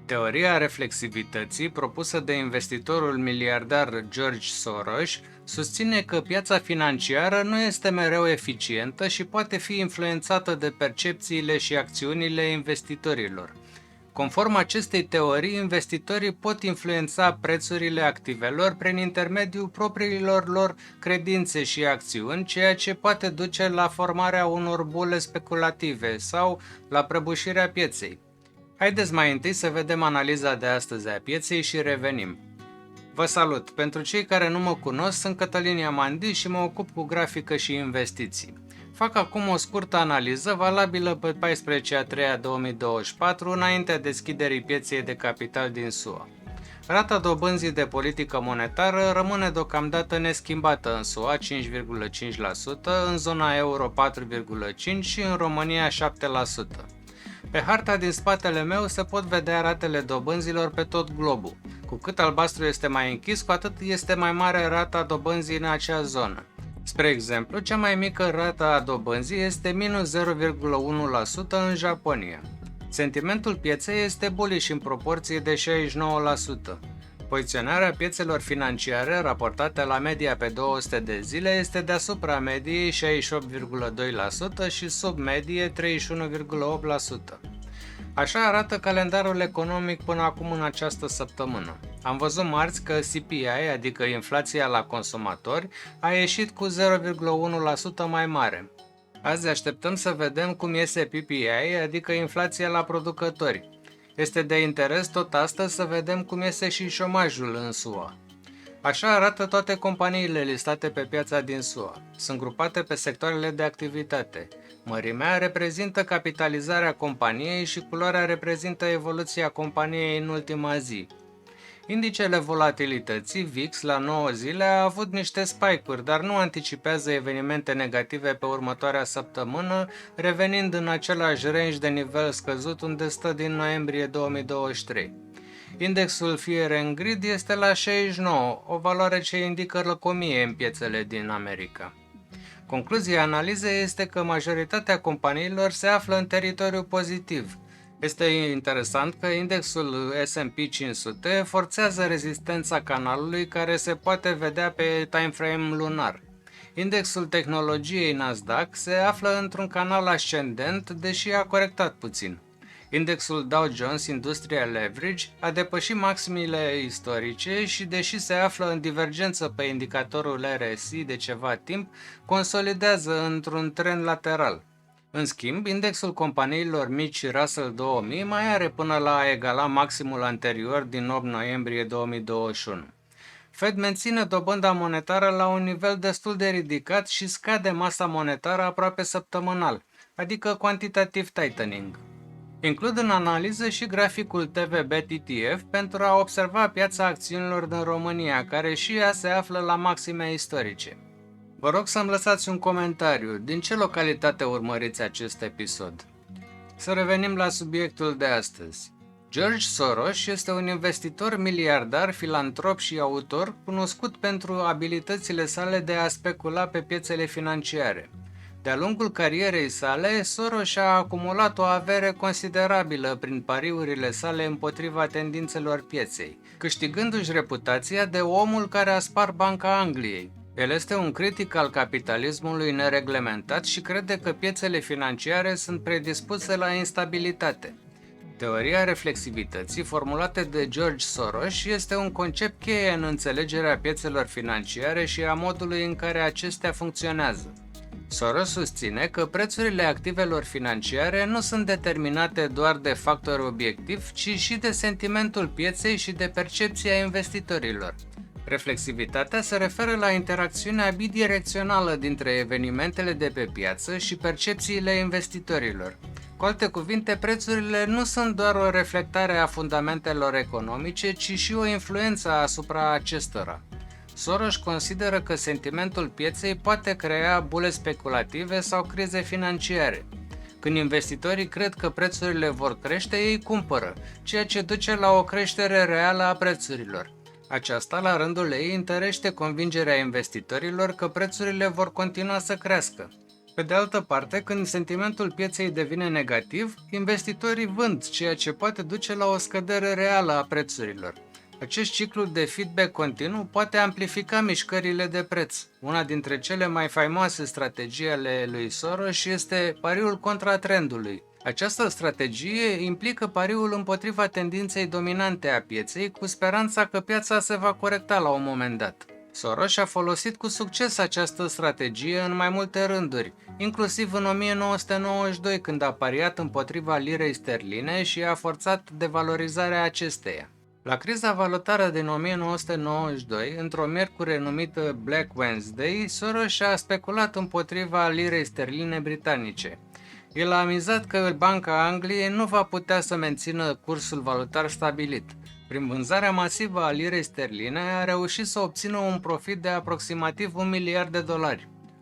Teoria reflexivității, propusă de investitorul miliardar George Soros, susține că piața financiară nu este mereu eficientă și poate fi influențată de percepțiile și acțiunile investitorilor. Conform acestei teorii, investitorii pot influența prețurile activelor prin intermediul propriilor lor credințe și acțiuni, ceea ce poate duce la formarea unor bule speculative sau la prăbușirea pieței. Haideți mai întâi să vedem analiza de astăzi a pieței și revenim. Vă salut! Pentru cei care nu mă cunosc, sunt Cătălin Iamandi și mă ocup cu grafică și investiții. Fac acum o scurtă analiză valabilă pe 14/3/2024, înaintea deschiderii pieței de capital din SUA. Rata dobânzii de politică monetară rămâne deocamdată neschimbată în SUA 5,5%, în zona euro 4,5% și în România 7%. Pe harta din spatele meu se pot vedea ratele dobânzilor pe tot globul. Cu cât albastru este mai închis, cu atât este mai mare rata dobânzii în acea zonă. Spre exemplu, cea mai mică rată a dobânzii este minus 0,1% în Japonia. Sentimentul pieței este bullish în proporție de 69%. Poziționarea piețelor financiare raportate la media pe 200 de zile este deasupra mediei 68,2% și sub medie 31,8%. Așa arată calendarul economic până acum în această săptămână. Am văzut marți că CPI, adică inflația la consumatori, a ieșit cu 0,1% mai mare. Azi așteptăm să vedem cum iese PPI, adică inflația la producători. Este de interes tot astăzi să vedem cum iese și șomajul în SUA. Așa arată toate companiile listate pe piața din SUA. Sunt grupate pe sectoarele de activitate. Mărimea reprezintă capitalizarea companiei și culoarea reprezintă evoluția companiei în ultima zi. Indicele volatilității VIX la 9 zile a avut niște spike-uri, dar nu anticipează evenimente negative pe următoarea săptămână, revenind în același range de nivel scăzut unde stă din noiembrie 2023. Indexul Fear and Greed este la 69, o valoare ce indică lăcomie în piețele din America. Concluzia analizei este că majoritatea companiilor se află în teritoriu pozitiv. Este interesant că indexul S&P 500 forțează rezistența canalului care se poate vedea pe timeframe lunar. Indexul tehnologiei Nasdaq se află într-un canal ascendent, deși a corectat puțin. Indexul Dow Jones Industrial Leverage a depășit maximile istorice și, deși se află în divergență pe indicatorul RSI de ceva timp, consolidează într-un trend lateral. În schimb, indexul companiilor mici Russell 2000 mai are până la a egala maximul anterior din 8 noiembrie 2021. Fed menține dobânda monetară la un nivel destul de ridicat și scade masa monetară aproape săptămânal, adică quantitative tightening. Includ în analiză și graficul TVB-TTF pentru a observa piața acțiunilor din România, care și ea se află la maxime istorice. Vă rog să-mi lăsați un comentariu. Din ce localitate urmăriți acest episod? Să revenim la subiectul de astăzi. George Soros este un investitor miliardar, filantrop și autor cunoscut pentru abilitățile sale de a specula pe piețele financiare. De-a lungul carierei sale, Soros a acumulat o avere considerabilă prin pariurile sale împotriva tendințelor pieței, câștigându-și reputația de omul care a spart Banca Angliei. El este un critic al capitalismului nereglementat și crede că piețele financiare sunt predispuse la instabilitate. Teoria reflexivității, formulată de George Soros, este un concept cheie în înțelegerea piețelor financiare și a modului în care acestea funcționează. Soros susține că prețurile activelor financiare nu sunt determinate doar de factori obiectivi, ci și de sentimentul pieței și de percepția investitorilor. Reflexivitatea se referă la interacțiunea bidirecțională dintre evenimentele de pe piață și percepțiile investitorilor. Cu alte cuvinte, prețurile nu sunt doar o reflectare a fundamentelor economice, ci și o influență asupra acestora. Soros consideră că sentimentul pieței poate crea bule speculative sau crize financiare. Când investitorii cred că prețurile vor crește, ei cumpără, ceea ce duce la o creștere reală a prețurilor. Aceasta, la rândul ei, întărește convingerea investitorilor că prețurile vor continua să crească. Pe de altă parte, când sentimentul pieței devine negativ, investitorii vând, ceea ce poate duce la o scădere reală a prețurilor. Acest ciclu de feedback continuu poate amplifica mișcările de preț. Una dintre cele mai faimoase strategii ale lui Soros este pariul contra trendului. Această strategie implică pariul împotriva tendinței dominante a pieței, cu speranța că piața se va corecta la un moment dat. Soros a folosit cu succes această strategie în mai multe rânduri, inclusiv în 1992, când a pariat împotriva lirei sterline și a forțat devalorizarea acesteia. La criza valutară din 1992, într-o miercure numită Black Wednesday, Soros a speculat împotriva lirei sterline britanice. El a amizat că Banca Angliei nu va putea să mențină cursul valutar stabilit. Prin vânzarea masivă a lirei sterline, a reușit să obțină un profit de aproximativ $1 miliard.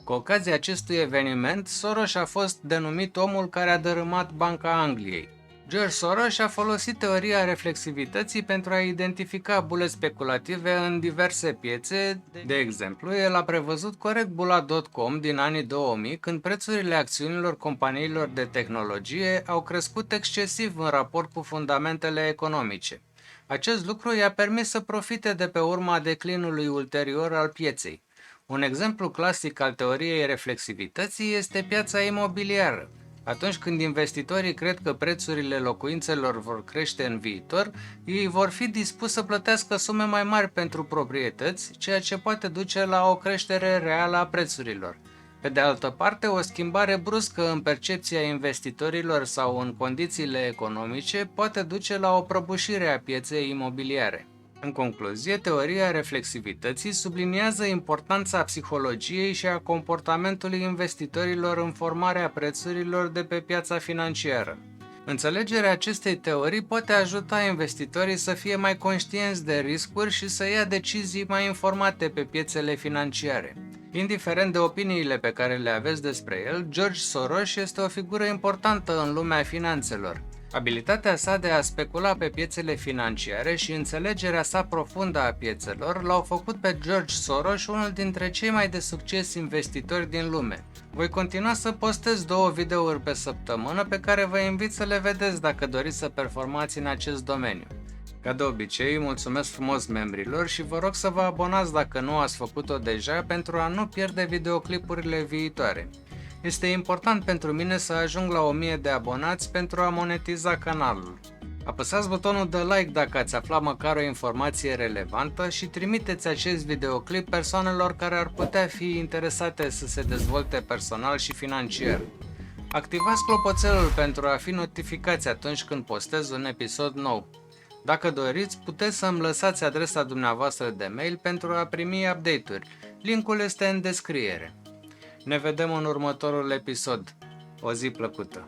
Cu ocazia acestui eveniment, Soros a fost denumit omul care a dărâmat Banca Angliei. George Soros a folosit teoria reflexivității pentru a identifica bule speculative în diverse piețe. De exemplu, el a prevăzut corect bula .com din anii 2000, când prețurile acțiunilor companiilor de tehnologie au crescut excesiv în raport cu fundamentele economice. Acest lucru i-a permis să profite de pe urma declinului ulterior al pieței. Un exemplu clasic al teoriei reflexivității este piața imobiliară. Atunci când investitorii cred că prețurile locuințelor vor crește în viitor, ei vor fi dispuși să plătească sume mai mari pentru proprietăți, ceea ce poate duce la o creștere reală a prețurilor. Pe de altă parte, o schimbare bruscă în percepția investitorilor sau în condițiile economice poate duce la o prăbușire a pieței imobiliare. În concluzie, teoria reflexivității subliniază importanța psihologiei și a comportamentului investitorilor în formarea prețurilor de pe piața financiară. Înțelegerea acestei teorii poate ajuta investitorii să fie mai conștienți de riscuri și să ia decizii mai informate pe piețele financiare. Indiferent de opiniile pe care le aveți despre el, George Soros este o figură importantă în lumea finanțelor. Abilitatea sa de a specula pe piețele financiare și înțelegerea sa profundă a piețelor l-au făcut pe George Soros unul dintre cei mai de succes investitori din lume. Voi continua să postez 2 videouri pe săptămână pe care vă invit să le vedeți dacă doriți să performați în acest domeniu. Ca de obicei, mulțumesc frumos membrilor și vă rog să vă abonați dacă nu ați făcut-o deja pentru a nu pierde videoclipurile viitoare. Este important pentru mine să ajung la 1000 de abonați pentru a monetiza canalul. Apăsați butonul de like dacă ați aflat măcar o informație relevantă și trimiteți acest videoclip persoanelor care ar putea fi interesate să se dezvolte personal și financiar. Activați clopoțelul pentru a fi notificați atunci când postez un episod nou. Dacă doriți, puteți să-mi lăsați adresa dumneavoastră de mail pentru a primi update-uri. Linkul este în descriere. Ne vedem în următorul episod. O zi plăcută!